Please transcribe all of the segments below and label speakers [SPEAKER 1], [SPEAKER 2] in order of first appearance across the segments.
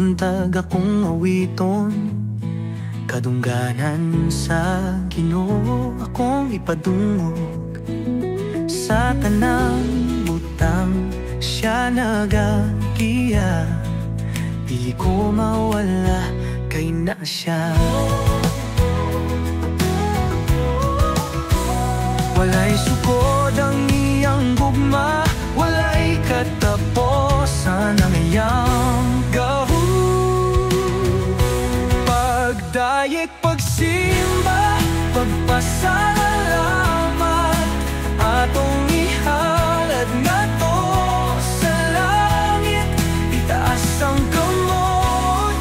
[SPEAKER 1] buntag akong awiton, kadungganan sa Ginoo akong ipadungog. Sa tanang butang siya nagagiya, di ko mawala kay na siya. Walay sukod ang iyang gugma, walay katapusan ang iyang gahud. Pagdayeg, pagsimba, pagpasalamat, atong ihalad nga to sa langit. Itaas ang kamot,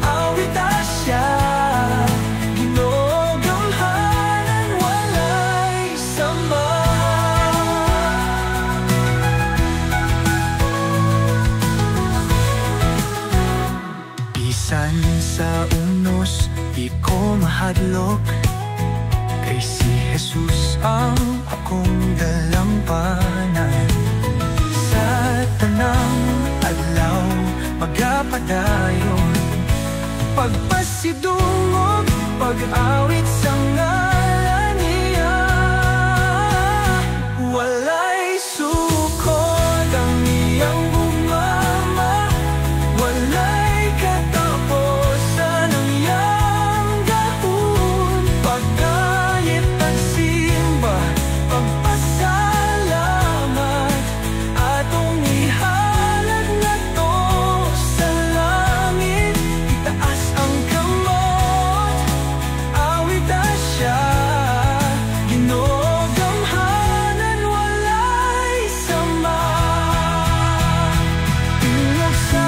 [SPEAKER 1] awit asya, Ginoo gamhanan, walay sama. Bisan sa unos, di ko mahadlok, kay si Jesus ang akong dalampanan. Sa tanang adlaw magapadayon, pagpasidungog, pag-awit sa ngalan niya. Walay sukod ang iyang gumama, walay katapusan ang iyang gahud. Pagdayeg, pagsimba, pagpasalamat, atong ihalad na to sa langit. Itaas ang kamot, awit asya, Ginoo gamhanan, walay sama. Tingog sa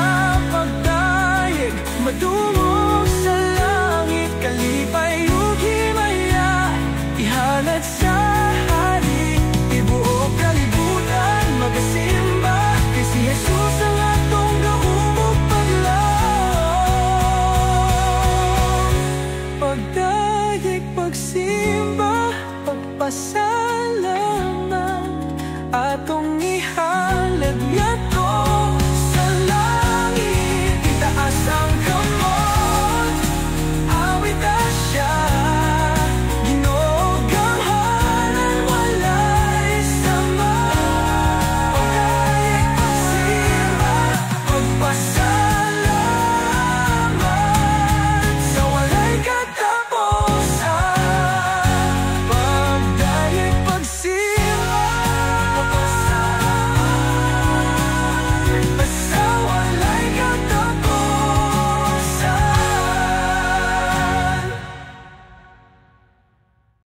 [SPEAKER 1] pagdayeg, madungog sa langit,